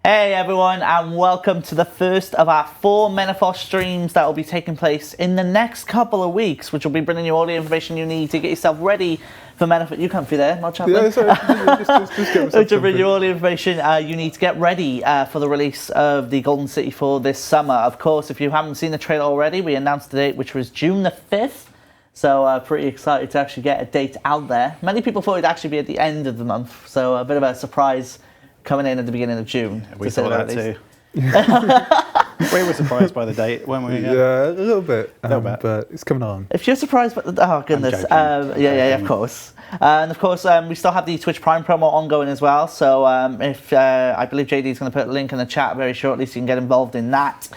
Hey everyone, and welcome to the first of our 4 Menaphos streams that will be taking place in the next couple of weeks, which will be bringing you all the information you need to get yourself ready for Menaphos. You can't be there, Mods Chaplain. Yeah, sorry. just get Which will bring you all the information you need to get ready for the release of the Golden City for this summer. Of course, if you haven't seen the trailer already, we announced the date, which was June the 5th. So pretty excited to actually get a date out there. Many people thought it'd actually be at the end of the month, so a bit of a surprise coming in at the beginning of June. Yeah, we thought that too. We were surprised by the date, weren't we? Yeah, a little bit. But it's coming along. If you're surprised, but oh goodness, yeah, of course. And of course, we still have the Twitch Prime promo ongoing as well. So if I believe JD is going to put a link in the chat very shortly, so you can get involved in that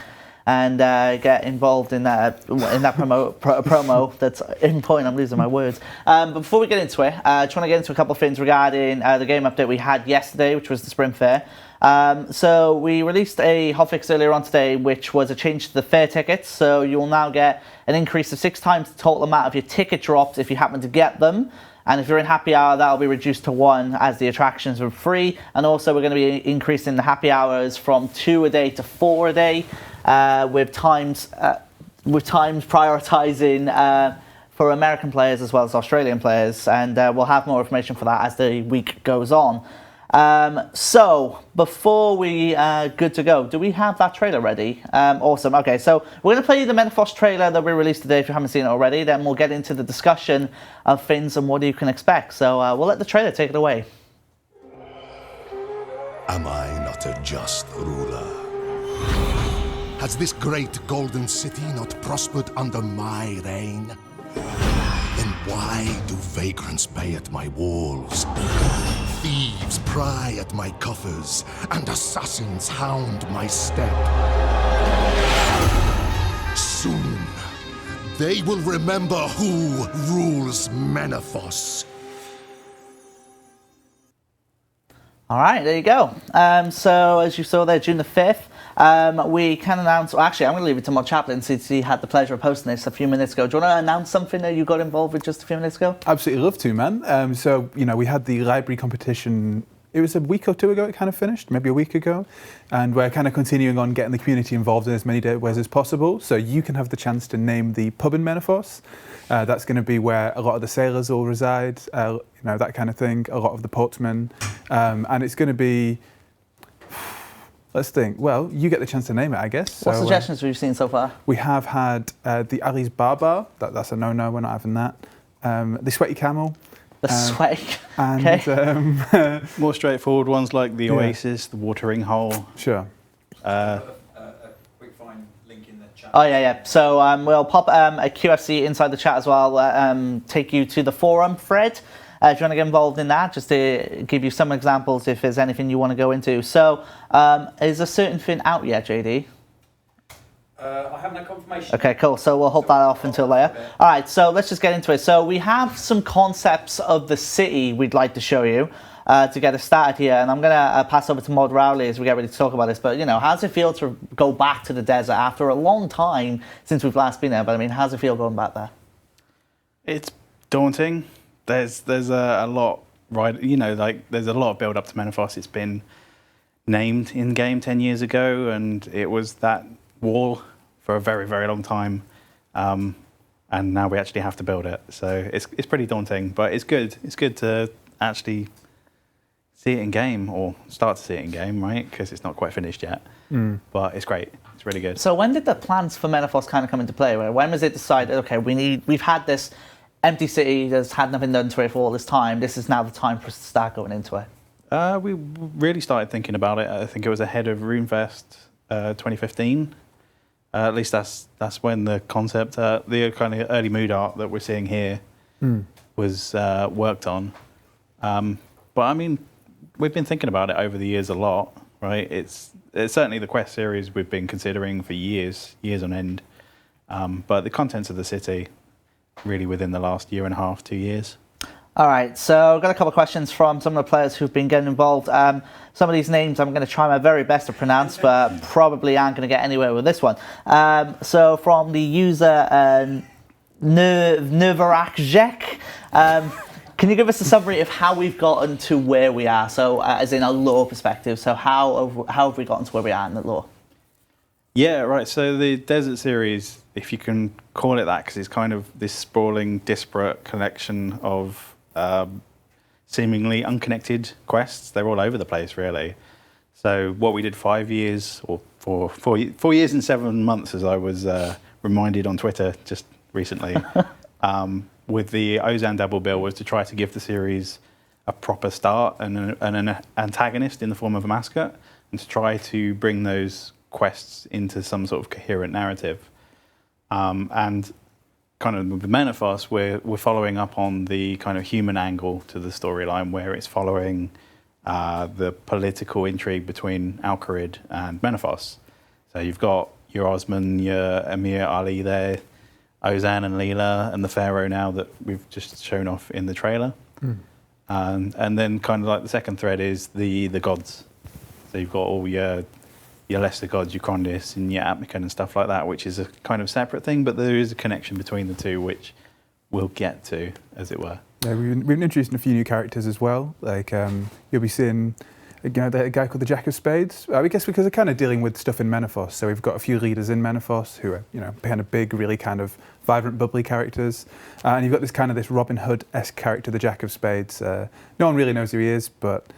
and get involved in that promo that's important. I'm losing my words. But before we get into it, I just want to get into a couple of things regarding the game update we had yesterday, which was the Spring Fair. So we released a hotfix earlier on today, which was a change to the fair tickets. So you will now get an increase of 6 times the total amount of your ticket drops if you happen to get them. And if you're in happy hour, that'll be reduced to 1 as the attractions are free. And also we're going to be increasing the happy hours from 2 a day to 4 a day, with times prioritizing for American players as well as Australian players. And we'll have more information for that as the week goes on. So before we good to go, do we have that trailer ready? Awesome. Okay, so we're going to play you the Menaphos trailer that we released today if you haven't seen it already. Then we'll get into the discussion of things and what you can expect. So we'll let the trailer take it away. Am I not a just ruler? Has this great golden city not prospered under my reign? Then why do vagrants bay at my walls? Thieves pry at my coffers, and assassins hound my step. Soon, they will remember who rules Menaphos. All right, there you go. So as you saw there, June the 5th, we can announce, well, actually, I'm going to leave it to Mods Chaplain since he had the pleasure of posting this a few minutes ago. Do you want to announce something that you got involved with just a few minutes ago? Absolutely love to, man. So, we had the library competition. It was a week or 2 ago it kind of finished, maybe a week ago. And we're kind of continuing on getting the community involved in as many ways as possible. So you can have the chance to name the pub in Menaphos. That's going to be where a lot of the sailors will reside, that kind of thing, a lot of the portsmen. And it's going to be, let's think, well, you get the chance to name it, I guess. What so, suggestions have you seen so far? We have had the Ali's Bar. That's a no-no, we're not having that. The Sweaty Camel. The sweaty, and, okay. More straightforward ones like the Oasis, the watering hole. Sure. A quick find link in the chat. Oh yeah. So we'll pop a QFC inside the chat as well. Take you to the forum thread if you want to get involved in that, just to give you some examples if there's anything you want to go into. So is a certain thing out yet, JD? I have no confirmation. Okay, cool. So we'll hold that off until later. All right, so let's just get into it. So we have some concepts of the city we'd like to show you to get us started here. And I'm going to pass over to Mod Rowley as we get ready to talk about this. But, how does it feel to go back to the desert after a long time since we've last been there? But, I mean, how does it feel going back there? It's daunting. There's a lot, right? There's a lot of build up to Menaphos. It's been named in game 10 years ago, and it was that wall for a very, very long time, and now we actually have to build it. So it's pretty daunting, but it's good. It's good to actually see it in game, or start to see it in game, right? Because it's not quite finished yet. But it's great. It's really good. So when did the plans for Menaphos kind of come into play? When was it decided? Okay, we've had this empty city that's had nothing done to it for all this time. This is now the time for us to start going into it. We really started thinking about it. I think it was ahead of RuneFest 2015. At least that's when the concept, the kind of early mood art that we're seeing here was worked on. But I mean, we've been thinking about it over the years a lot, right? It's certainly the Quest series we've been considering for years on end. But the contents of the city, really within the last year and a half, 2 years. All right, so I've got a couple of questions from some of the players who've been getting involved. Some of these names I'm going to try my very best to pronounce, but probably aren't going to get anywhere with this one. So from the user Nervarakjek, Can you give us a summary of how we've gotten to where we are? So, as in a lore perspective, so how have we gotten to where we are in the lore? Yeah, right. So the Desert series, if you can call it that, because it's kind of this sprawling, disparate collection of seemingly unconnected quests. They're all over the place, really. So what we did 5 years, or 4 years and 7 months, as I was reminded on Twitter just recently, with the Ozan double bill, was to try to give the series a proper start and an antagonist in the form of a mascot, and to try to bring those quests into some sort of coherent narrative. And kind of with Menaphos, we're following up on the kind of human angle to the storyline, where it's following the political intrigue between Al-Kharid and Menaphos. So you've got your Osman, your Emir Ali there, Ozan and Leela, and the Pharaoh now that we've just shown off in the trailer. And then kind of like the second thread is the gods. So you've got all your lesser gods, your Krondis and your Atmican and stuff like that, which is a kind of separate thing, but there is a connection between the two, which we'll get to, as it were. Yeah, we've been introducing a few new characters as well. Like you'll be seeing, a guy called the Jack of Spades. I guess because they're kind of dealing with stuff in Menaphos. So we've got a few leaders in Menaphos who are, kind of big, really kind of vibrant, bubbly characters. And you've got this Robin Hood-esque character, the Jack of Spades. No one really knows who he is, but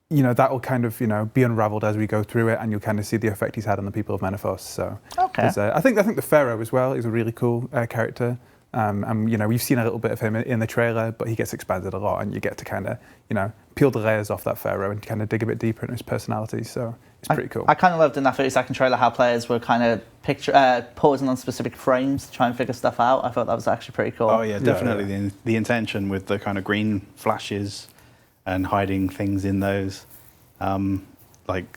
that will kind of, be unravelled as we go through it, and you'll kind of see the effect he's had on the people of Menaphos. So, okay. I think the Pharaoh as well is a really cool character. And we've seen a little bit of him in the trailer, but he gets expanded a lot, and you get to kind of, peel the layers off that Pharaoh and kind of dig a bit deeper into his personality. So it's pretty cool. I kind of loved in that 30-second trailer how players were kind of pausing on specific frames to try and figure stuff out. I thought that was actually pretty cool. Oh yeah, definitely. Yeah. The intention with the kind of green flashes and hiding things in those, like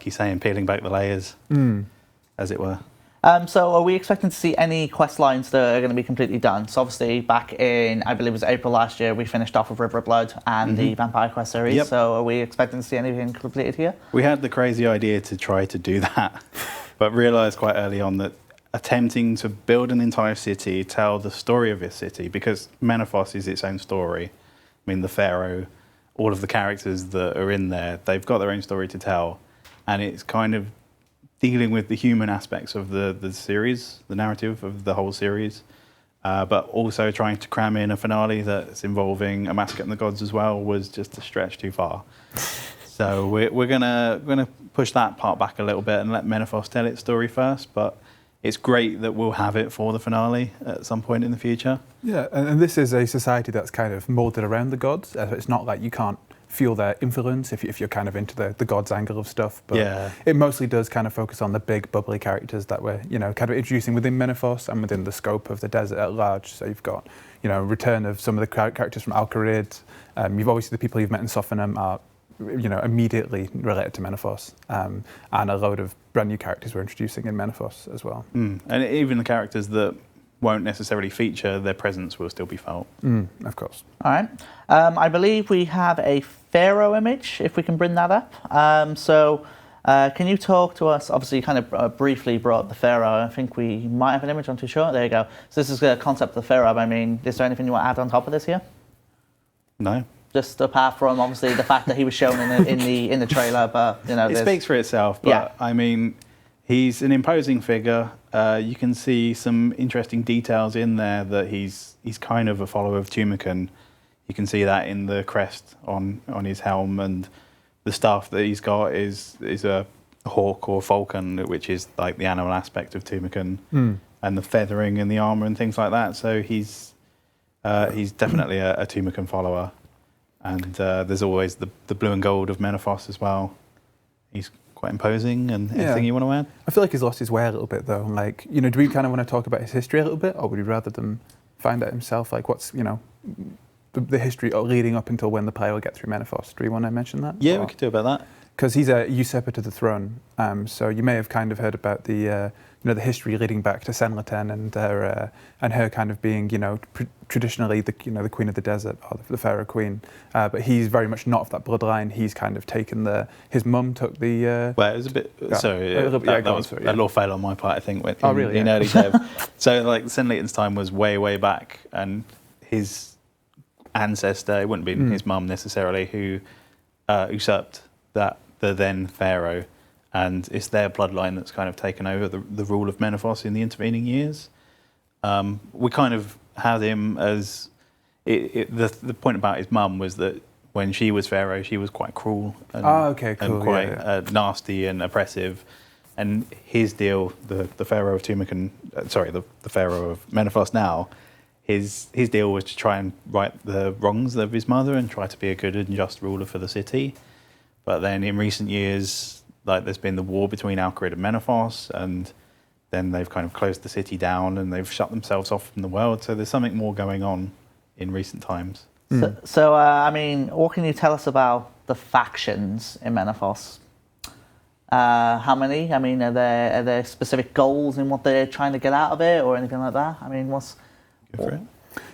you say, and peeling back the layers, as it were. So are we expecting to see any quest lines that are going to be completely done? So obviously back in, I believe it was April last year, we finished off with River of Blood and the Vampire Quest series. Yep. So are we expecting to see anything completed here? We had the crazy idea to try to do that, but realised quite early on that attempting to build an entire city, tell the story of this city, because Menaphos is its own story. I mean, the Pharaoh, all of the characters that are in there, they've got their own story to tell, and it's kind of dealing with the human aspects of the series, the narrative of the whole series, but also trying to cram in a finale that's involving a massacre and the gods as well was just a stretch too far. So we're gonna push that part back a little bit and let Menaphos tell its story first, but it's great that we'll have it for the finale at some point in the future. Yeah, and this is a society that's kind of moulded around the gods. It's not like you can't feel their influence if you're kind of into the gods angle of stuff, but it mostly does kind of focus on the big bubbly characters that we're kind of introducing within Menaphos and within the scope of the desert at large. So you've got return of some of the characters from Al-Kharid. You've obviously the people you've met in Sophanum are immediately related to Menaphos, and a load of brand new characters we're introducing in Menaphos as well. And even the characters that won't necessarily feature, their presence will still be felt. Of course. All right. I believe we have a Pharaoh image, if we can bring that up. Can you talk to us? Obviously, you kind of briefly brought up the Pharaoh. I think we might have an image, I'm too sure. There you go. So this is the concept of the Pharaoh. I mean, is there anything you want to add on top of this here? No. Just apart from, obviously, the fact that he was shown in the trailer, but, It speaks for itself, but, I mean, he's an imposing figure. You can see some interesting details in there that he's kind of a follower of Tumican. You can see that in the crest on his helm, and the staff that he's got is a hawk or falcon, which is like the animal aspect of Tumican, and the feathering in the armor and things like that. So he's definitely a Tumican follower, and there's always the blue and gold of Menaphos as well. He's quite imposing. And anything you want to add? I feel like he's lost his way a little bit though. Like, do we kind of want to talk about his history a little bit, or would we rather them find out himself? Like, what's the history leading up until when the player will get through Menaphos? Do we want to mention that? Yeah, we could do about that. Because he's a usurper to the throne. So you may have kind of heard about the the history leading back to Senlaten and her kind of being traditionally the the queen of the desert, or the pharaoh queen. But he's very much not of that bloodline. He's kind of taken his mum took the. Well, it was a bit. Sorry, that was a little fail on my part. I think. In early days. So like Senlaten's time was way back, and his ancestor. It wouldn't be his mum necessarily who usurped the then pharaoh, and it's their bloodline that's kind of taken over the rule of Menaphos in the intervening years. We kind of had him as the point about his mum was that when she was pharaoh, she was quite cruel and, and quite nasty and oppressive. And his deal, the pharaoh of Tumakan, the pharaoh of Menaphos now, his deal was to try and right the wrongs of his mother and try to be a good and just ruler for the city. But then in recent years, like there's been the war between Alcarid and Menaphos, and then they've kind of closed the city down and they've shut themselves off from the world. So there's something more going on in recent times. So I mean, what can you tell us about the factions in Menaphos? How many? I mean, are there specific goals in what they're trying to get out of it or anything like that? I mean, Go for it.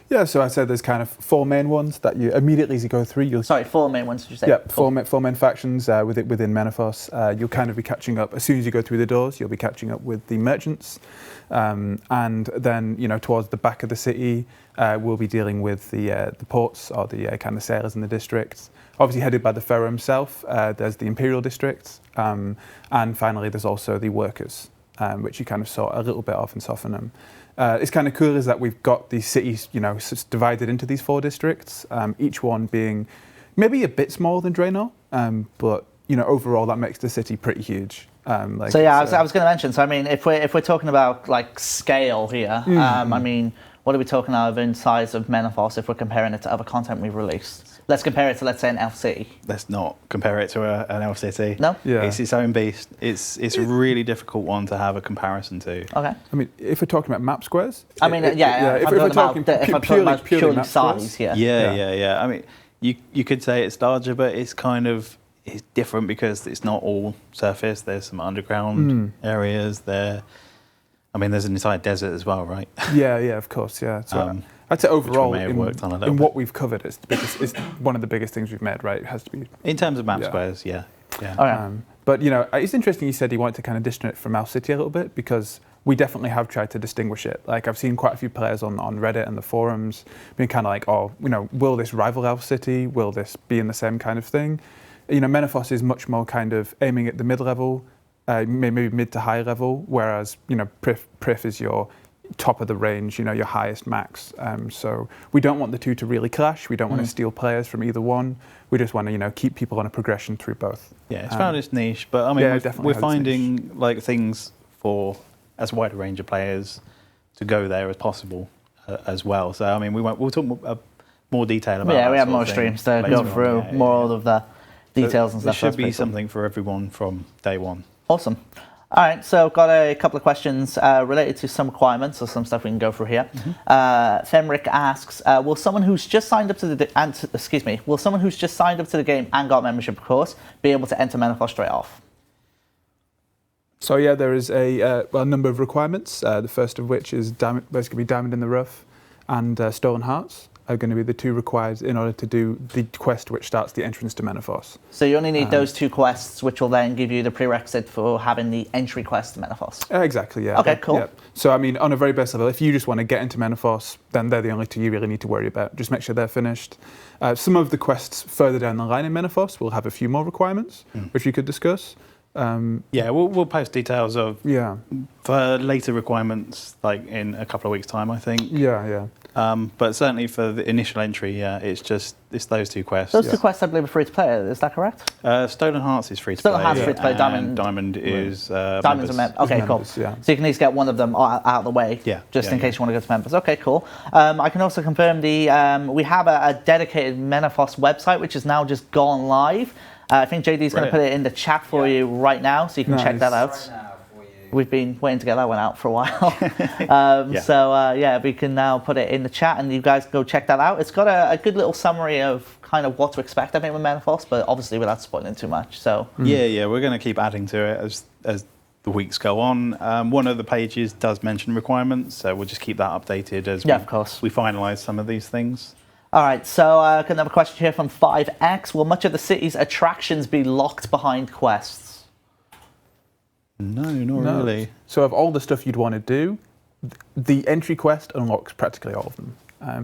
Yeah, so I said there's kind of 4 main ones that you immediately as you go through. Sorry, 4 main ones, did you say? Yeah, four main factions within Menaphos. You'll kind of be catching up, as soon as you go through the doors, you'll be catching up with the merchants. And then, towards the back of the city, we'll be dealing with the ports or the kind of sailors in the districts. Obviously headed by the pharaoh himself, there's the imperial districts. And finally, there's also the workers, which you kind of saw a little bit of in Sophanum. It's kind of cool is that we've got these cities, divided into these 4 districts, each one being maybe a bit smaller than Draenor, but overall that makes the city pretty huge. I was going to mention. So I mean, if we're talking about like scale here, I mean, what are we talking about in size of Menaphos if we're comparing it to other content we've released? Let's compare it to, let's say, an elf city. Let's not compare it to an elf city. No? Yeah. It's its own beast. It's a really difficult one to have a comparison to. Okay. I mean, if we're talking about map squares... I mean, if we're talking purely size here. Yeah. I mean, you could say it's larger, but it's kind of... It's different because it's not all surface. There's some underground areas there. I mean, there's an entire desert as well, right? Yeah, of course, yeah. So I'd say overall, in what we've covered, it's one of the biggest things we've made, right? It has to be... In terms of map squares, yeah. But, it's interesting you said you wanted to kind of distance it from Elf City a little bit, because we definitely have tried to distinguish it. Like, I've seen quite a few players on Reddit and the forums being kind of like, will this rival Elf City? Will this be in the same kind of thing? Menaphos is much more kind of aiming at the mid-level, maybe mid to high level, whereas, Prif is your top of the range, your highest max. So we don't want the two to really clash. We don't want to steal players from either one. We just want to, keep people on a progression through both. Yeah, it's found its niche, but I mean, we're finding like things for as wide a range of players to go there as possible as well. So I mean, we'll talk more detail about. Yeah, we have more streams to go through more of the details and stuff. There should be something for everyone from day one. Awesome. All right, so got a couple of questions related to some requirements or some stuff we can go through here. Femric asks, will someone who's just signed up to the game and got membership, of course, be able to enter Menaphos straight off? So yeah, there is a number of requirements. The first of which is basically Diamond in the Rough and Stolen Hearts are going to be the 2 required in order to do the quest which starts the entrance to Menaphos. So you only need those 2 quests, which will then give you the prerequisite for having the entry quest to Menaphos. Exactly, yeah. Okay, cool. Yeah. So I mean, on a very base level, if you just want to get into Menaphos, then they're the only 2 you really need to worry about. Just make sure they're finished. Some of the quests further down the line in Menaphos will have a few more requirements, which we could discuss. We'll post details of for later requirements, like in a couple of weeks' time, I think. Yeah. But certainly for the initial entry, it's those 2 quests. Those 2 quests, I believe, are free to play. Is that correct? Stolen Hearts is free to play. Stolen Hearts is free to play. Diamond is Diamond's a member. Okay, cool. Yeah. So you can at least get one of them out of the way, just in case you want to go to members. Okay, cool. I can also confirm we have a dedicated Menaphos website, which has now just gone live. I think JD's going to put it in the chat for you right now, so you can check that out. Right now for you. We've been waiting to get that one out for a while. So we can now put it in the chat, and you guys go check that out. It's got a good little summary of kind of what to expect, I think, with Menaphos, but obviously without spoiling too much. So we're going to keep adding to it as the weeks go on. One of the pages does mention requirements, so we'll just keep that updated as we finalise some of these things. All right, so got another question here from 5X. Will much of the city's attractions be locked behind quests? No, not really. So of all the stuff you'd want to do, the entry quest unlocks practically all of them.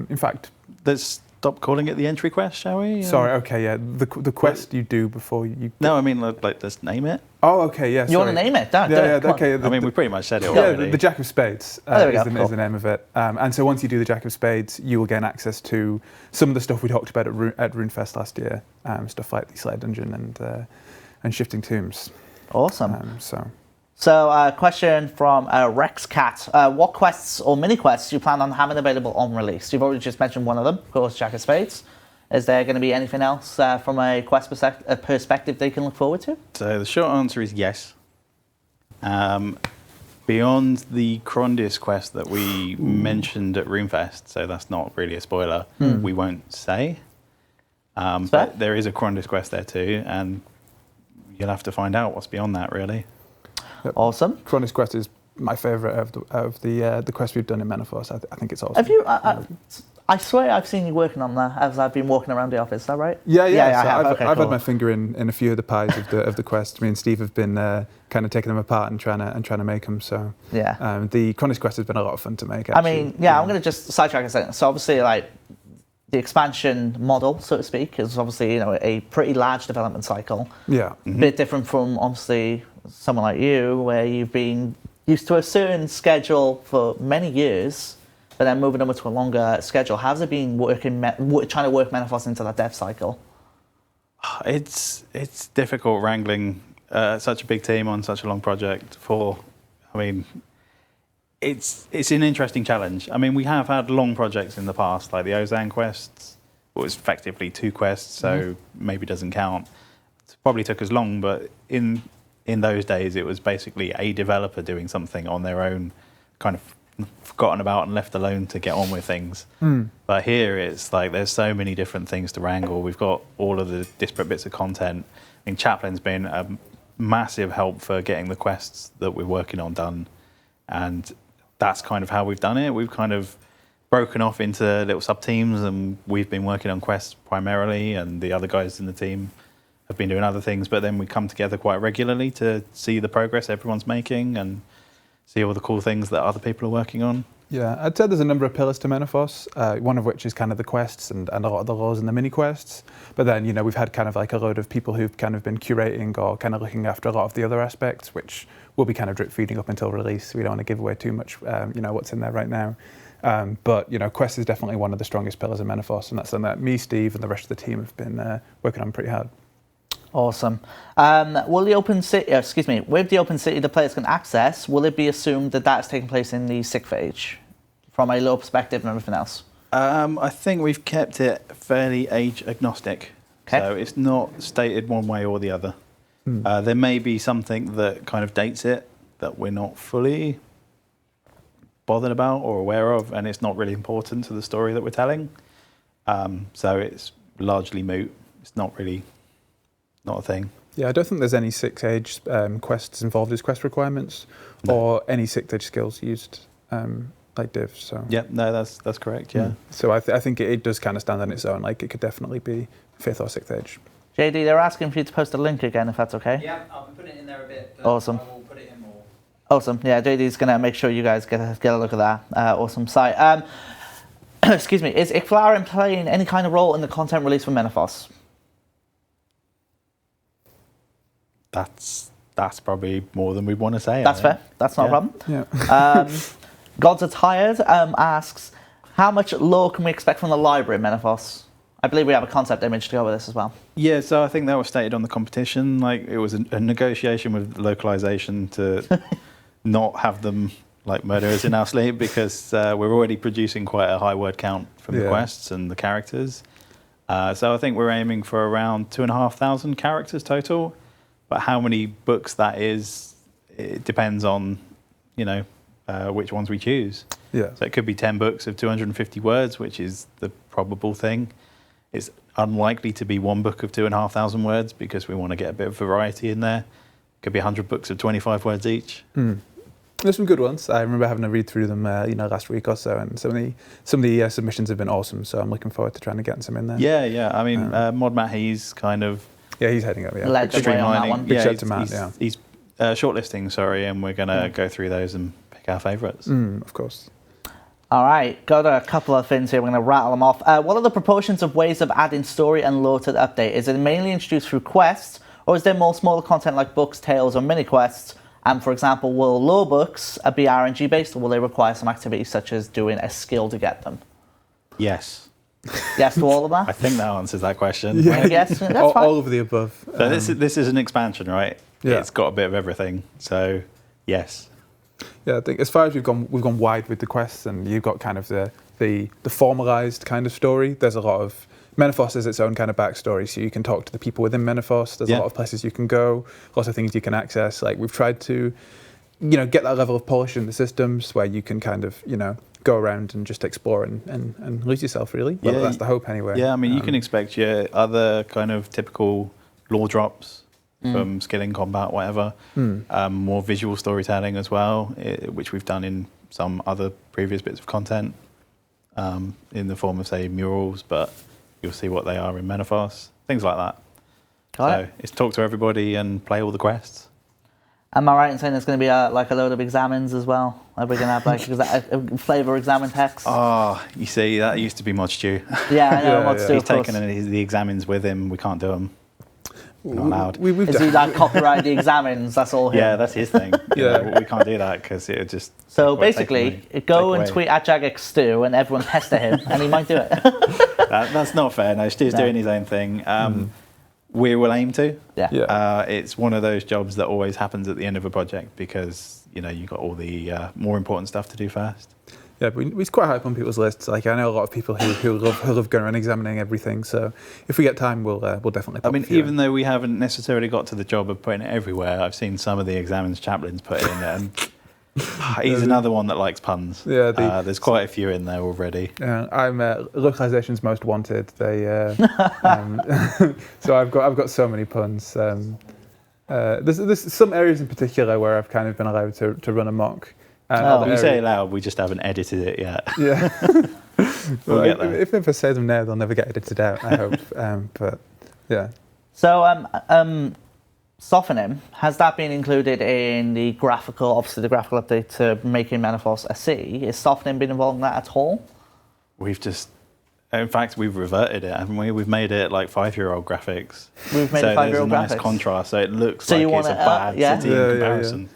In fact, there's stop calling it the entry quest, shall we? Sorry, okay, yeah. The quest you do before you... No, I mean, like, let's name it. Oh, okay, yeah. You want to name it? Don't, do it. Okay. I mean, we pretty much said it already. Yeah, the Jack of Spades is the name of it. And so once you do the Jack of Spades, you will gain access to some of the stuff we talked about at RuneFest last year. Stuff like the Slayer Dungeon and Shifting Tombs. Awesome. So, question from Rex Cat. What quests or mini quests do you plan on having available on release? You've already just mentioned one of them, of course, Jack of Spades. Is there going to be anything else from a quest perspective they can look forward to? So the short answer is yes. Beyond the Krondis quest that we mentioned at RuneFest, so that's not really a spoiler, we won't say. But there is a Krondis quest there too, and you'll have to find out what's beyond that, really. Yep. Awesome. Krondis quest is my favourite of the quest we've done in Menaphos. I think it's awesome. Have you? I swear I've seen you working on that as I've been walking around the office. Is that right? Yeah. So I've had my finger in a few of the pies of the quest. Me and Steve have been kind of taking them apart and trying to make them. So yeah, the Krondis quest has been a lot of fun to make. Actually. I mean, I'm going to just sidetrack a second. So obviously, like the expansion model, so to speak, is obviously a pretty large development cycle. Yeah, a bit different from obviously someone like you, where you've been used to a certain schedule for many years, but then moving over to a longer schedule. How's it been trying to work Menaphos into that dev cycle? It's difficult wrangling such a big team on such a long project. It's an interesting challenge. I mean, we have had long projects in the past, like the Ozan quests. It was effectively 2 quests, so maybe doesn't count. It probably took as long, but in those days, it was basically a developer doing something on their own, kind of forgotten about and left alone to get on with things. But here, it's like there's so many different things to wrangle. We've got all of the disparate bits of content. I mean, Chaplain's been a massive help for getting the quests that we're working on done, and that's kind of how we've done it. We've kind of broken off into little sub-teams, and we've been working on quests primarily, and the other guys in the team have been doing other things, but then we come together quite regularly to see the progress everyone's making and see all the cool things that other people are working on. Yeah, I'd say there's a number of pillars to Menaphos, one of which is kind of the quests and a lot of the laws and the mini quests. But then, we've had kind of like a load of people who've kind of been curating or kind of looking after a lot of the other aspects, which will be kind of drip feeding up until release. We don't want to give away too much, what's in there right now. But quest is definitely one of the strongest pillars of Menaphos, and that's something that me, Steve, and the rest of the team have been working on pretty hard. Awesome. With the open city the players can access, will it be assumed that that's taking place in the 6th age, from a lore perspective and everything else? I think we've kept it fairly age agnostic. Okay. So it's not stated one way or the other. There may be something that kind of dates it that we're not fully bothered about or aware of, and it's not really important to the story that we're telling. So it's largely moot. It's not a thing. Yeah, I don't think there's any 6th age quests involved as quest requirements, or any 6th age skills used like div. So yeah, no, that's correct. Yeah. So I think it does kind of stand on its own. Like it could definitely be 5th or 6th age. JD, they're asking for you to post a link again, if that's okay. Yeah, I'll be putting it in there a bit. But awesome. I will put it in more. Awesome. Yeah, JD's gonna make sure you guys get a look at that. Awesome site. Excuse me. Is Icflarin playing any kind of role in the content release for Menaphos? That's probably more than we want to say. That's fair. That's not a problem. Yeah. Gods Are Tired asks, how much lore can we expect from the library in Menaphos? I believe we have a concept image to go with this as well. Yeah, so I think that was stated on the competition. Like it was a negotiation with localization to not have them like murder us in our sleep, because we're already producing quite a high word count from the quests and the characters. So I think we're aiming for around 2,500 characters total. But how many books that is, it depends on, which ones we choose. Yeah. So it could be 10 books of 250 words, which is the probable thing. It's unlikely to be one book of 2,500 words, because we want to get a bit of variety in there. It could be 100 books of 25 words each. There's some good ones. I remember having a read through them, last week or so, and some of the submissions have been awesome. So I'm looking forward to trying to get some in there. Yeah. I mean, Mod Matt, he's kind of... Yeah, he's heading up. Yeah, led the way on that one. Big shout to Matt. He's shortlisting, and we're going to go through those and pick our favourites. Of course. All right, got a couple of things here. We're going to rattle them off. What are the proportions of ways of adding story and lore to the update? Is it mainly introduced through quests, or is there more smaller content like books, tales, or mini quests? And for example, will lore books be RNG based, or will they require some activities such as doing a skill to get them? Yes. Yes to all of that? I think that answers that question. Yeah. Yes, that's all, fine. all of the above. So this is an expansion, right? Yeah. It's got a bit of everything. So yes. Yeah, I think as far as we've gone wide with the quests, and you've got kind of the formalized kind of story. There's a lot of Menaphos has its own kind of backstory, so you can talk to the people within Menaphos. There's a lot of places you can go, lots of things you can access. Like we've tried to, get that level of polish in the systems where you can kind of, go around and just explore and lose yourself, really. Well, that's the hope anyway. Yeah, I mean, you can expect your other kind of typical lore drops from skill in combat, whatever. More visual storytelling as well, which we've done in some other previous bits of content in the form of, say, murals, but you'll see what they are in Menaphos, things like that. Got it. It's talk to everybody and play all the quests. Am I right in saying there's going to be a load of examines as well? Are we going to have a flavour examine text? Oh, you see, that used to be Mod Stew. Yeah, I know. What's He's taken the examines with him. We can't do them. We're not allowed. Is he like copyright the examines? That's all him. Yeah, that's his thing. We can't do that because it would just. So basically, go and tweet at JagXStew and everyone pester him, and he might do it. That's not fair. No, Stu's doing his own thing. We will aim to. Yeah. It's one of those jobs that always happens at the end of a project because you've got all the more important stuff to do first. Yeah, but it's quite high up on people's lists. Like I know a lot of people who love going around examining everything. So if we get time, we'll definitely. I mean, even though we haven't necessarily got to the job of putting it everywhere, I've seen some of the examines chaplains put in there, and he's another one that likes puns. Yeah, there's quite a few in there already. I'm localization's most wanted. They so I've got so many puns. There's some areas in particular where I've kind of been allowed to run amok. When you say it loud, we just haven't edited it yet. Yeah. We'll get there. If I say them now, they'll never get edited out, I hope. But yeah. So softening, has that been included in the graphical update to making Menaphos a city? Is softening been involved in that at all? In fact, we've reverted it, haven't we? We've made it like 5-year-old graphics. We've made it 5-year-old graphics. So there's a nice contrast, so it looks like it's a bad city in comparison.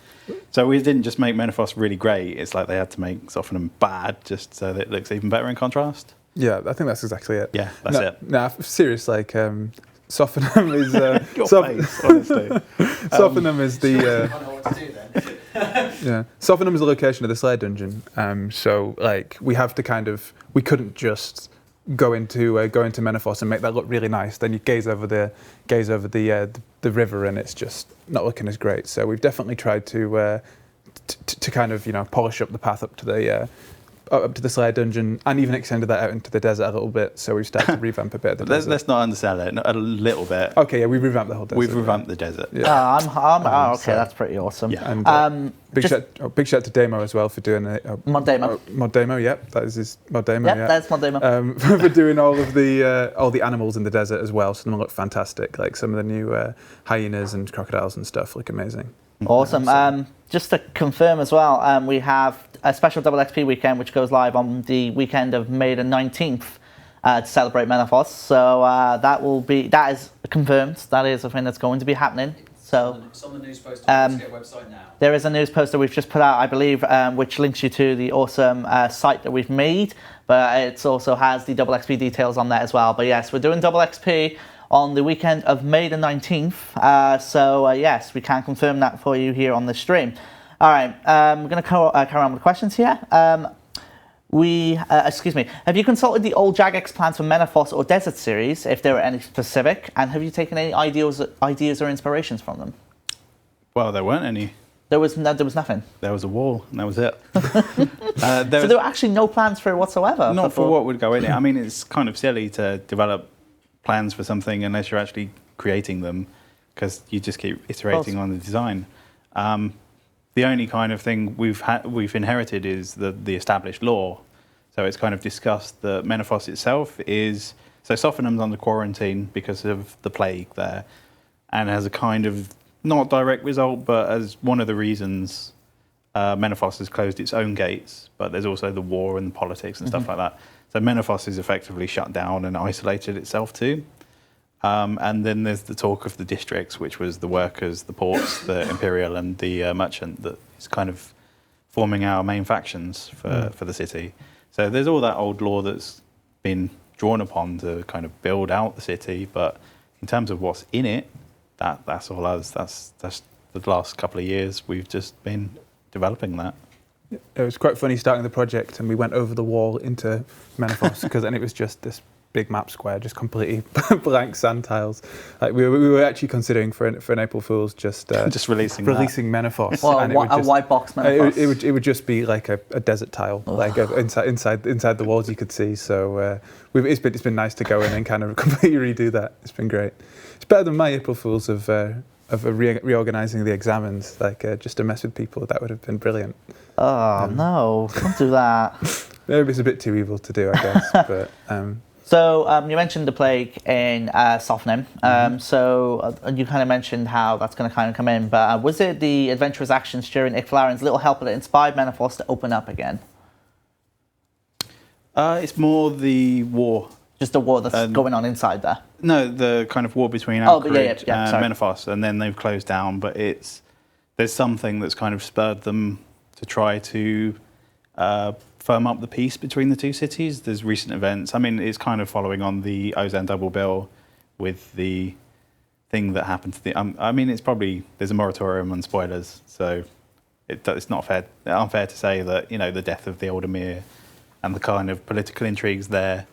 So we didn't just make Menaphos really great, it's like they had to make Softening bad just so that it looks even better in contrast. Yeah, I think that's exactly it. Yeah, that's it. No, serious, like, Softening is... Your face, honestly. Softening is the... I don't know what to do then. Yeah, Softening is the location of the Slayer dungeon. So, like, we couldn't just go into Menaphos and make that look really nice. Then you gaze over the river and it's just not looking as great. So we've definitely tried to kind of polish up the path up to the Slayer dungeon and even extended that out into the desert a little bit. So we've started to revamp a bit of the desert. Let's not undersell it. A little bit. Okay, yeah, we revamped the whole desert. We've revamped the desert. Yeah. Okay, that's pretty awesome. Yeah. And, big shout to Damo as well for doing it. Mod Damo. Mod Damo, yep, that is his Mod Damo. Yep, yeah, that's Mod Damo. For doing all the animals in the desert as well. Some of them look fantastic. Like some of the new hyenas and crocodiles and stuff look amazing. Awesome. Just to confirm as well, we have a special Double XP weekend which goes live on the weekend of May the 19th to celebrate Menaphos. So that is confirmed. That is a thing that's going to be happening. So it's on the news poster on the website now. There is a news poster we've just put out, I believe, which links you to the awesome site that we've made, but it also has the Double XP details on there as well. But yes, we're doing Double XP on the weekend of May the 19th. So yes, we can confirm that for you here on the stream. All right, we're going to carry on with the questions here. Have you consulted the old Jagex plans for Menaphos or Desert series, if there are any specific, and have you taken any ideas or inspirations from them? Well, there weren't any. There was nothing. There was a wall, and that was it. So there were actually no plans for it whatsoever? Not for what would go in it. I mean, it's kind of silly to develop plans for something unless you're actually creating them, because you just keep iterating on the design. The only kind of thing we've inherited is the established lore. So it's kind of discussed that Menaphos itself is... So Sophonem's under quarantine because of the plague there, and has a kind of, not direct result, but as one of the reasons Menaphos has closed its own gates, but there's also the war and the politics and stuff like that. So Menaphos is effectively shut down and isolated itself too. And then there's the talk of the districts, which was the workers, the ports, the Imperial and the merchant, that is kind of forming our main factions for the city. So there's all that old lore that's been drawn upon to kind of build out the city, but in terms of what's in it, that's all us. That's the last couple of years we've just been developing that. It was quite funny starting the project, and we went over the wall into Menaphos because then it was just this big map square, just completely blank sand tiles. Like we were actually considering for an April Fool's just releasing Menaphos. Well, and a white box Menaphos. It would just be like a desert tile, like inside the walls you could see. So it's been nice to go in and kind of completely redo that. It's been great. It's better than my April Fool's of reorganizing the examines, like just to mess with people. That would have been brilliant. Oh no! Don't do that. Maybe it's a bit too evil to do, I guess. But so you mentioned the plague in Softening. So you kind of mentioned how that's going to kind of come in. But was it the adventurous actions during Icflaren's little helper that inspired Menaphos to open up again? It's more the war. Just the war that's going on inside there. No, the kind of war between Alcarid and sorry. Menaphos, and then they've closed down. But there's something that's kind of spurred them to try to firm up the peace between the two cities. There's recent events. I mean, it's kind of following on the Ozan double bill with the thing that happened to the. I mean, there's a moratorium on spoilers, so it's not unfair to say that the death of the old Emir and the kind of political intrigues there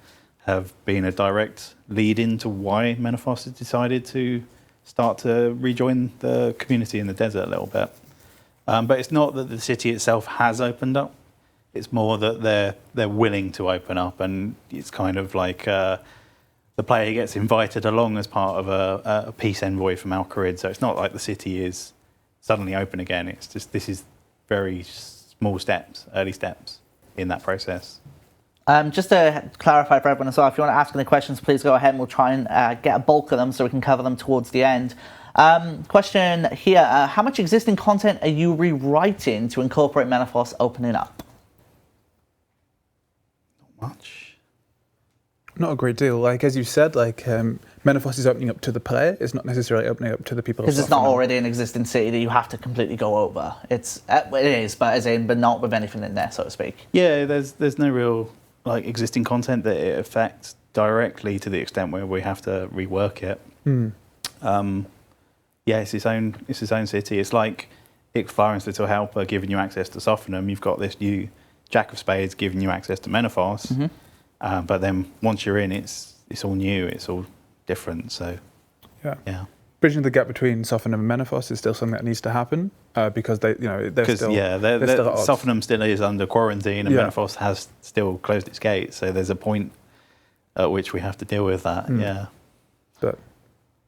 have been a direct lead into why Menaphos has decided to start to rejoin the community in the desert a little bit. But it's not that the city itself has opened up. It's more that they're willing to open up, and it's kind of like the player gets invited along as part of a peace envoy from Alcarid. So it's not like the city is suddenly open again. It's just this is very small steps, early steps in that process. Just to clarify for everyone as well, if you want to ask any questions, please go ahead and we'll try and get a bulk of them so we can cover them towards the end. Question here, how much existing content are you rewriting to incorporate Menaphos opening up? Not much. Not a great deal. Like, as you said, Menaphos is opening up to the player. It's not necessarily opening up to the people. Because it's not already an existing city that you have to completely go over. It is, but not with anything in there, so to speak. Yeah, there's no real existing content that it affects directly to the extent where we have to rework it. Yeah, it's its own city. It's like Icflaren's little helper giving you access to Softening. You've got this new Jack of Spades giving you access to Menaphos. But then once you're in, it's all new. It's all different. So yeah. Bridging the gap between Softening and Menaphos is still something that needs to happen because they're still Softening still is under quarantine, and Menaphos has still closed its gates. So there's a point at which we have to deal with that. Yeah. But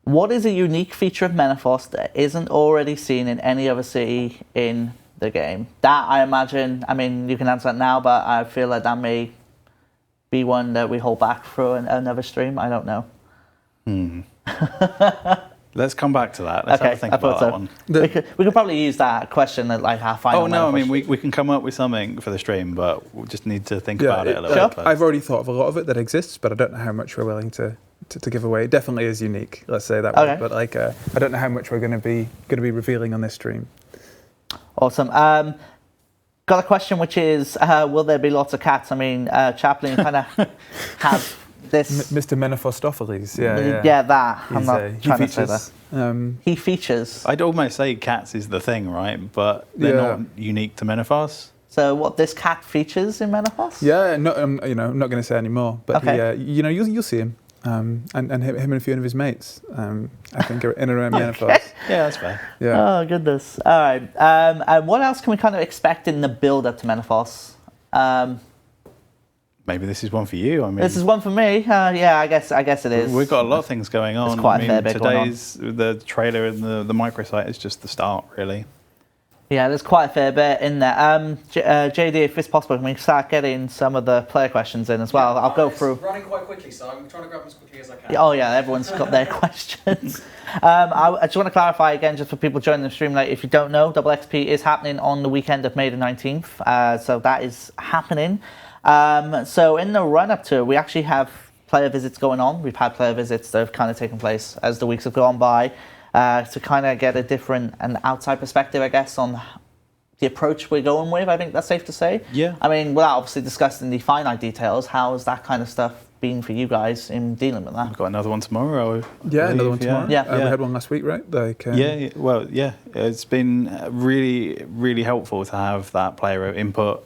what is a unique feature of Menaphos that isn't already seen in any other city in the game? That I imagine. I mean, you can answer that now, but I feel like that may be one that we hold back for another stream. I don't know. Let's come back to that. Let's have a think about that one. We could probably use that question at our final. Oh no, I mean we can come up with something for the stream, but we'll just need to think about it a little bit. I've already thought of a lot of it that exists, but I don't know how much we're willing to give away. It definitely is unique. Let's say that way. But I don't know how much we're going to be revealing on this stream. Awesome. Got a question, which is, will there be lots of cats? I mean, Chaplain kind of have this... Mr. Menaphostopheles, yeah, that. I'm not trying to say that. He features. I'd almost say cats is the thing, right? But they're not unique to Menaphos. So what, this cat features in Menaphos? Yeah, no, I'm not going to say any more, but you'll see him. And him and a few of his mates, I think, are in and around Menaphos. Yeah, that's fair. Yeah. Oh, goodness. All right. And what else can we kind of expect in the build-up to Menaphos? Maybe this is one for you. I mean, this is one for me. Yeah, I guess it is. We've got a lot of things going on. There's quite a fair bit going on. The trailer and the microsite is just the start, really. Yeah, there's quite a fair bit in there. JD, if it's possible, can we start getting some of the player questions in as well? I'll go through. It's running quite quickly, so I'm trying to grab them as quickly as I can. Oh yeah, everyone's got their questions. I just want to clarify again, just for people joining the stream late, if you don't know, Double XP is happening on the weekend of May the 19th. So that is happening. So in the run-up to it, we actually have player visits going on. We've had player visits that have kind of taken place as the weeks have gone by. To kind of get a different and outside perspective, I guess, on the approach we're going with. I think that's safe to say. Yeah. I mean, without obviously discussing the finite details, how has that kind of stuff been for you guys in dealing with that? We've got another one tomorrow. Yeah, another one tomorrow. Yeah. We had one last week, right? Like, Yeah, well, yeah. It's been really, really helpful to have that player input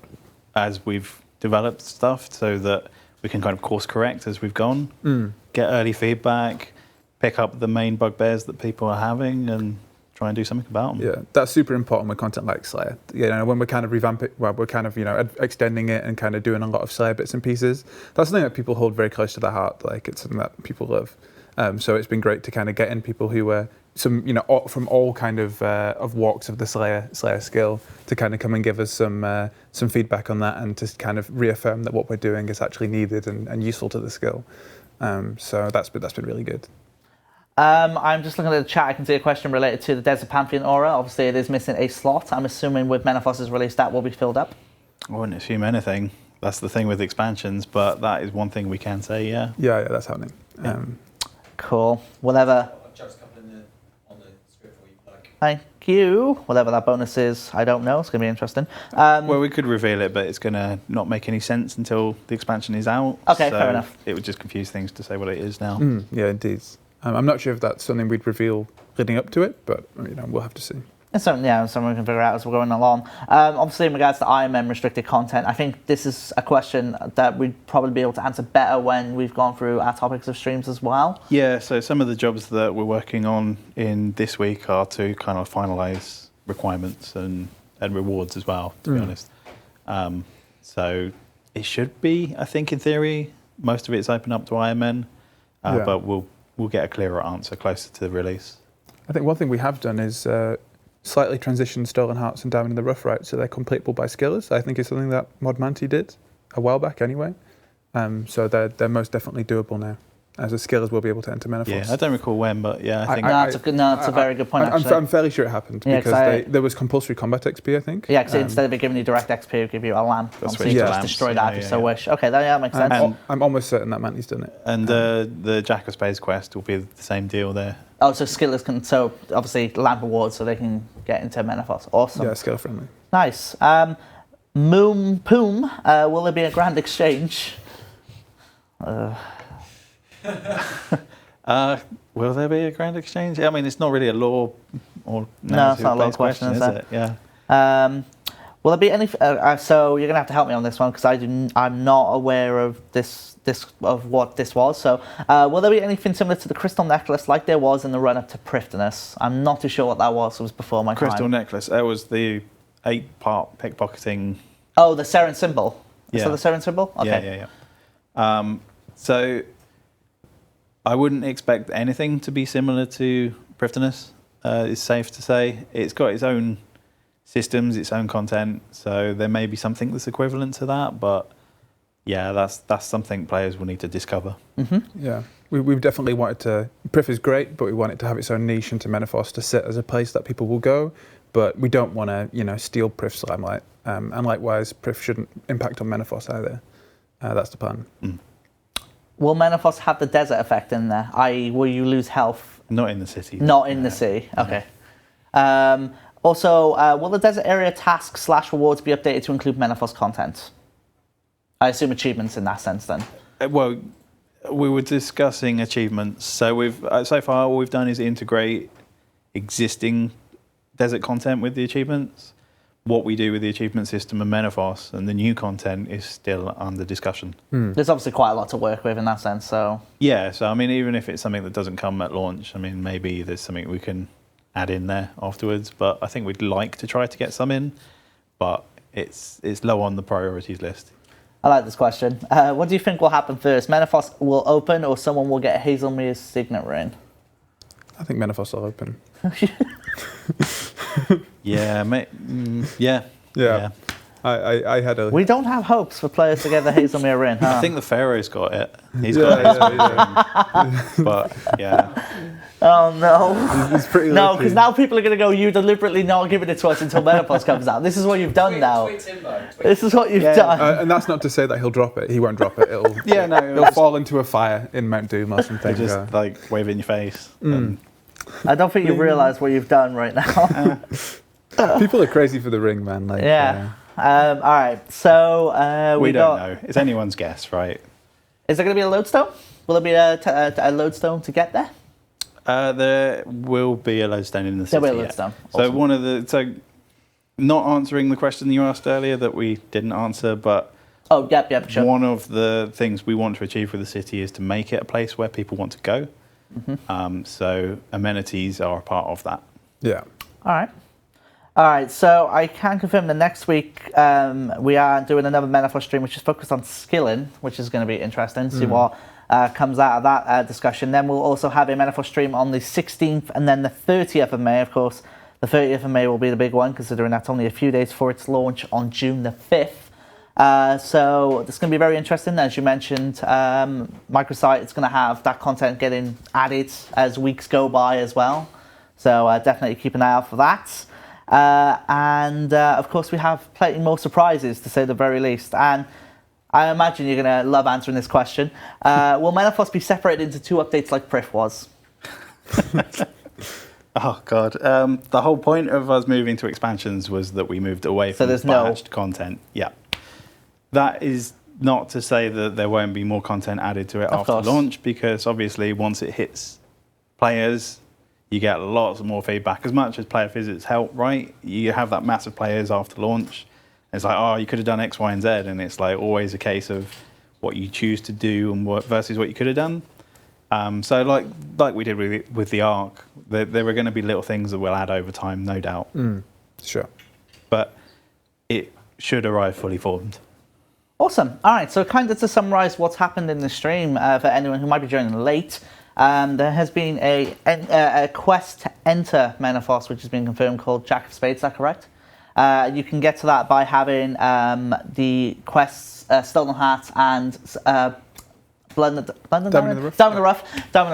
as we've developed stuff so that we can kind of course correct as we've gone, get early feedback, pick up the main bugbears that people are having and try and do something about them. Yeah, that's super important with content like Slayer. You know, when we're kind of revamping, well, we're kind of, you know, extending it and kind of doing a lot of Slayer bits and pieces. That's something that people hold very close to their heart. Like, it's something that people love. So it's been great to kind of get in people who are from all kind of walks of the Slayer skill to kind of come and give us some feedback on that and to kind of reaffirm that what we're doing is actually needed and useful to the skill. So that's been really good. I'm just looking at the chat. I can see a question related to the Desert Pantheon aura. Obviously, it is missing a slot. I'm assuming with Menaphos' release, that will be filled up. I wouldn't assume anything. That's the thing with expansions, but that is one thing we can say, yeah. Yeah, that's happening. Cool. Whatever. I've chucked a couple on the script for you. Thank you. Whatever that bonus is, I don't know. It's going to be interesting. Well, we could reveal it, but it's going to not make any sense until the expansion is out. Okay, so fair enough. It would just confuse things to say what it is now. Yeah, indeed. I'm not sure if that's something we'd reveal leading up to it, but we'll have to see. It's something, something we can figure out as we're going along. Obviously, in regards to IMM restricted content, I think this is a question that we'd probably be able to answer better when we've gone through our topics of streams as well. Yeah, so some of the jobs that we're working on in this week are to kind of finalise requirements and rewards as well, to be honest. So it should be, I think, in theory, most of it's open up to IMN, but we'll get a clearer answer closer to the release. I think one thing we have done is slightly transition Stolen Hearts and Diamond in the Rough route so they're completable by skillers. I think it's something that Mod Manti did a while back anyway. So they're most definitely doable now. As the skillers will be able to enter Menaphos. Yeah, I don't recall when, but yeah, I think... It's a very good point, actually. I'm fairly sure it happened because there was compulsory combat XP, I think. Yeah, because instead of giving you direct XP, it'll give you a lamp. So you just destroy that if you so wish. Okay, that makes sense. And I'm almost certain that Manti's done it. And the Jack of Spades quest will be the same deal there. Oh, so skillers can... So, obviously, lamp rewards so they can get into Menaphos. Awesome. Yeah, skill friendly. Nice. Moom Poom, will there be a grand exchange? Will there be a grand exchange? I mean, it's not really a law or no, it's not a law question, is it? Yeah. Will there be any? So you're gonna have to help me on this one because I'm not aware of of what this was. So will there be anything similar to the crystal necklace like there was in the run up to Prifdinus? I'm not too sure what that was. It was before my crystal time. necklace. That was the 8-part pickpocketing. Oh, the Seren symbol. Yeah. So the Seren symbol. Okay. Yeah. So I wouldn't expect anything to be similar to Prifdinus. It's safe to say it's got its own systems, its own content. So there may be something that's equivalent to that, but yeah, that's something players will need to discover. Mm-hmm. Yeah, we've definitely wanted to. Prif is great, but we want it to have its own niche into Menaphos to sit as a place that people will go. But we don't want to, steal Prif's limelight. And likewise, Prif shouldn't impact on Menaphos either. That's the plan. Will Menaphos have the desert effect in there? I.e., will you lose health? Not in the city. Not in the sea. Okay. Also, will the desert area tasks / rewards be updated to include Menaphos content? I assume achievements in that sense then. Well, we were discussing achievements. So so far all we've done is integrate existing desert content with the achievements. What we do with the achievement system and Menaphos and the new content is still under discussion. There's obviously quite a lot to work with in that sense. So yeah. So I mean, even if it's something that doesn't come at launch, I mean, maybe there's something we can add in there afterwards. But I think we'd like to try to get some in, but it's low on the priorities list. I like this question. What do you think will happen first? Menaphos will open or someone will get Hazelmere's signet ring? I think Menaphos will open. Yeah, yeah. Yeah. I had a. We don't have hopes for players to get the Hazelmere in, huh? I think the Pharaoh's got it. He's got it. But yeah. Oh no. It's pretty No, lucky. because now people are going to go, you deliberately not giving it to us until Menaphos comes out. This is what you've done now. Tweet Timbo. This is what you've done. And that's not to say that he'll drop it. He won't drop it. It'll Yeah, no, it'll fall into a fire in Mount Doom or something. They just like wave it in your face. I don't think you realise what you've done right now. People are crazy for the ring, man. Like, Yeah. All right. So We don't know. It's anyone's guess, right? Is there going to be a lodestone? Will there be a lodestone to get there? There will be a lodestone in the city. There'll be a lodestone. So Awesome. not answering the question you asked earlier that we didn't answer, but Oh, yep, sure. one of the things we want to achieve with the city is to make it a place where people want to go. So amenities are a part of that. Yeah. All right. So I can confirm that next week we are doing another Menaphos stream, which is focused on skilling, which is going to be interesting. See what comes out of that discussion. Then we'll also have a Menaphos stream on the 16th and then the 30th of May. Of course, the 30th of May will be the big one, considering that's only a few days for its launch on June the 5th. So this is going to be very interesting. As you mentioned, microsite, it's going to have that content getting added as weeks go by as well. So definitely keep an eye out for that. And of course, we have plenty more surprises, to say the very least. And I imagine you're going to love answering this question. Will Menaphos be separated into 2 updates like Prif was? Oh, God. The whole point of us moving to expansions was that we moved away from batched content. Yeah. That is not to say that there won't be more content added to it after launch, because obviously once it hits players, you get lots more feedback. As much as player visits help, right? You have that massive players after launch. It's like, oh, you could have done X, Y, and Z, and it's like always a case of what you choose to do and versus what you could have done. So like we did with the Ark, there are going to be little things that we'll add over time, no doubt. Sure. But it should arrive fully formed. Awesome. All right. So kind of to summarise what's happened in the stream for anyone who might be joining late, there has been a quest to enter Menaphos, which has been confirmed, called Jack of Spades. Is that correct? You can get to that by having the quests Stolen Hat and Diamond in the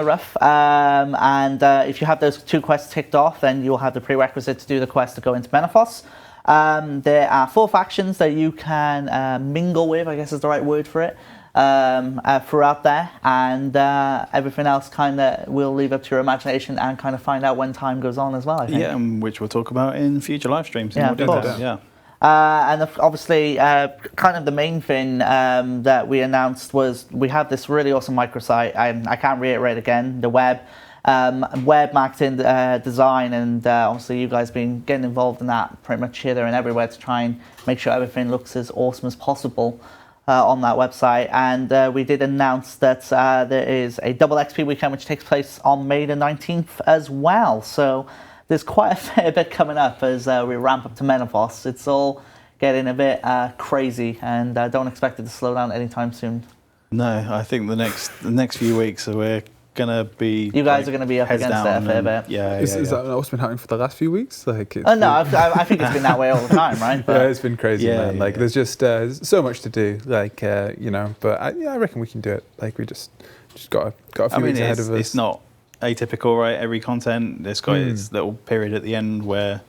Rough. And if you have those 2 quests ticked off, then you'll have the prerequisite to do the quest to go into Menaphos. There are 4 factions that you can mingle with, I guess is the right word for it, throughout there, and everything else kind of will leave up to your imagination and kind of find out when time goes on as well, I think. Yeah, which we'll talk about in future live streams in more detail. Yeah. And obviously, kind of the main thing that we announced was we have this really awesome microsite, and I can't reiterate again, the web marketing design, and obviously you guys been getting involved in that pretty much here, there and everywhere to try and make sure everything looks as awesome as possible on that website. And we did announce that there is a double XP weekend which takes place on May the 19th as well. So there's quite a fair bit coming up as we ramp up to Menaphos. It's all getting a bit crazy, and don't expect it to slow down anytime soon. No, I think the next few weeks we're gonna be. You guys are gonna be up against it a fair bit. Yeah, Is that what's been happening for the last few weeks? Like, No, I think it's been that way all the time, right? But yeah, it's been crazy, man. Like, there's just so much to do. Like, but I reckon we can do it. Like, we just got a few weeks ahead of us. It's not atypical, right? Every content, there's got its little period at the end where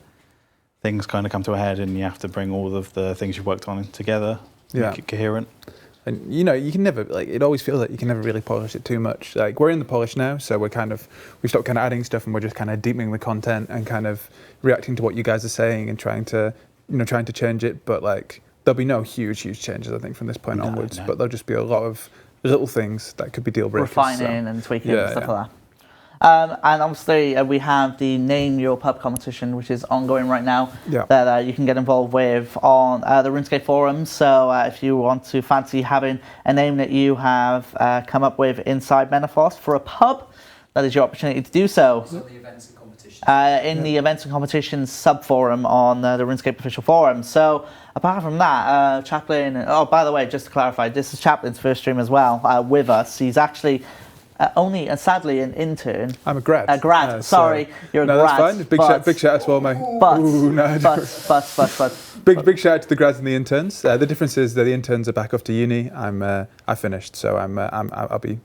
things kind of come to a head, and you have to bring all of the things you've worked on together, make it coherent. And you can never, like, it always feels like you can never really polish it too much. Like, we're in the polish now, so we've stopped kind of adding stuff, and we're just kind of deepening the content and kind of reacting to what you guys are saying and trying to change it. But like, there'll be no huge changes, I think, from this point onwards. No. But there'll just be a lot of little things that could be deal breakers. Refining and tweaking and stuff like that. And obviously, we have the Name Your Pub competition, which is ongoing right now, that you can get involved with on the RuneScape forums. So if you want to fancy having a name that you have come up with inside Menaphos for a pub, that is your opportunity to do so. So the events and competitions. In the events and competitions sub-forum on the RuneScape official forum. So apart from that, Chaplain, by the way, just to clarify, this is Chaplin's first stream as well with us. He's actually only, and sadly, an intern. I'm a grad. A grad. Sorry, you're a no, grad. That's fine. Big shout out to all my. But, Ooh, no, Big shout out to the grads and the interns. The difference is that the interns are back off to uni. I finished, so I'll be.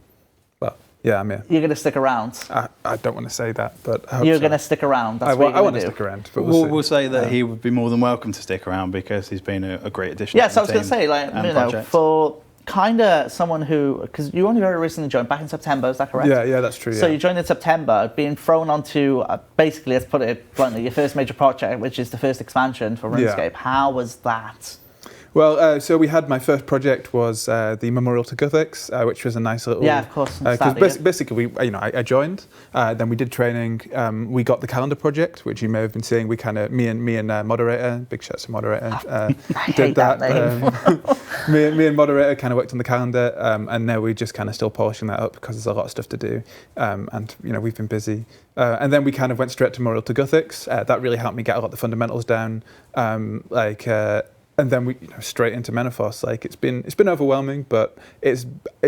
Well, yeah, I'm here. You're going to stick around. I don't want to say that, but I hope you're so. going to stick around. That's I what want to stick around, but we'll say that he would be more than welcome to stick around because he's been a great addition. Yeah, so I was going to say, like, for kind of someone who, because you only very recently joined back in September, is that correct? Yeah, that's true. So you joined in September, being thrown onto basically, let's put it bluntly, your first major project, which is the first expansion for RuneScape. Yeah. How was that? Well, so we had my first project was the Memorial to Gothics, which was a nice little. Yeah, of course. Because basically, I joined, then we did training. We got the calendar project, which you may have been seeing. We kind of me and moderator, big shouts to moderator, did that. Me and moderator kind of worked on the calendar, and now we're just kind of still polishing that up because there's a lot of stuff to do, and we've been busy. And then we kind of went straight to Memorial to Gothics. That really helped me get a lot of the fundamentals down, and then we straight into Menaphos. Like it's been overwhelming, but it's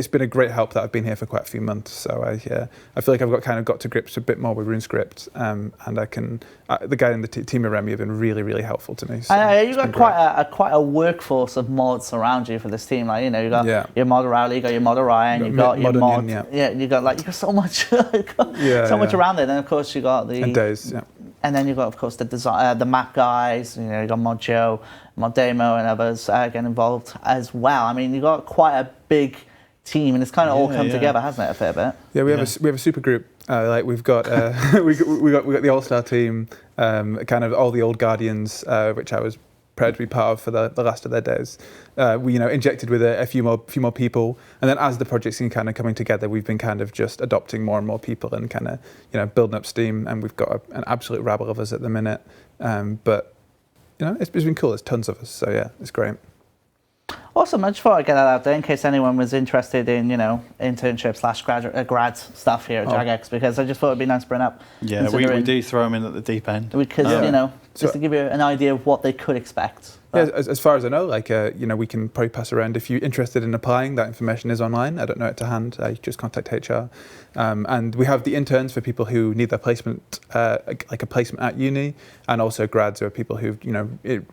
been a great help that I've been here for quite a few months. So I feel like I've got to grips a bit more with RuneScape's, and I can. The guy in the team around me have been really, really helpful to me. So you've got quite a workforce of mods around you for this team. Like you got your mod Rowley, you got your mod Orion, you got your mod. You got so much, much around there. Then of course you got the days. Yeah. And then you've got, of course, the design, the map guys. You got Mod Joe, Mod Demo, and others getting involved as well. I mean, you've got quite a big team, and it's kind of all come together, hasn't it, a fair bit? Yeah, we have a super group. We've got we got the all-star team, kind of all the old Guardians, which I was proud to be part of for the last of their days. We injected with a few more people, and then as the project's been kind of coming together, we've been kind of just adopting more and more people and kind of building up steam, and we've got an absolute rabble of us at the minute. But it's been cool. There's tons of us, so yeah, it's great. Awesome. I just thought I'd get that out there in case anyone was interested in, internship / grad stuff here at Jagex, because I just thought it'd be nice to bring up. Yeah, we do throw them in at the deep end. Because, just to give you an idea of what they could expect. Yeah, as far as I know, we can probably pass around. If you're interested in applying, that information is online. I don't know it to hand. You just contact HR. And we have the interns for people who need their placement, like a placement at uni, and also grads or people who've,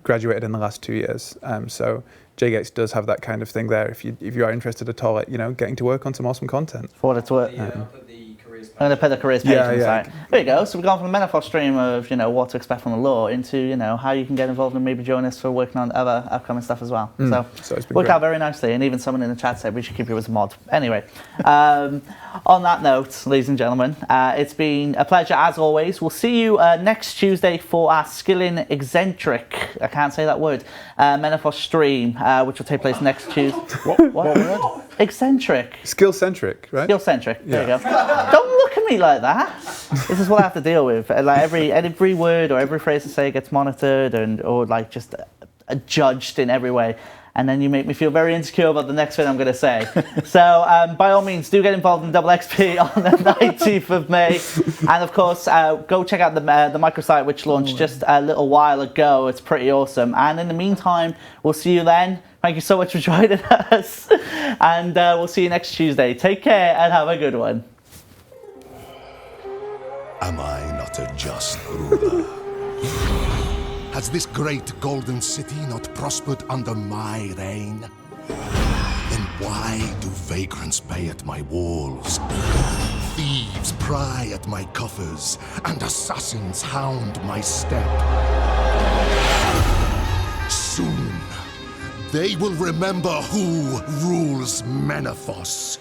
graduated in the last 2 years. So JGates does have that kind of thing there. If you are interested at all, getting to work on some awesome content. For what it's worth. I'll put the careers page. I'm going to put the careers page on the site. There you go. So we've gone from the Menaphos stream of what to expect from the lore into how you can get involved and maybe join us for working on other upcoming stuff as well. So it's been worked out very nicely, and even someone in the chat said we should keep you as a mod. Anyway, on that note, ladies and gentlemen, it's been a pleasure as always. We'll see you next Tuesday for our Skilling Eccentric, I can't say that word, Menaphos stream, which will take place next Tuesday. What word? Eccentric. Skill-centric, right? Skill-centric, there you go. Don't look at me like that. This is what I have to deal with. Like every word or every phrase I say gets monitored or just judged in every way. And then you make me feel very insecure about the next thing I'm going to say. So by all means, do get involved in Double XP on the 19th of May. And of course, go check out the microsite, which launched just a little while ago. It's pretty awesome. And in the meantime, we'll see you then. Thank you so much for joining us. And we'll see you next Tuesday. Take care and have a good one. Am I not a just ruler? Has this great golden city not prospered under my reign? Then why do vagrants bay at my walls? Thieves pry at my coffers, and assassins hound my step. Soon, they will remember who rules Menaphos.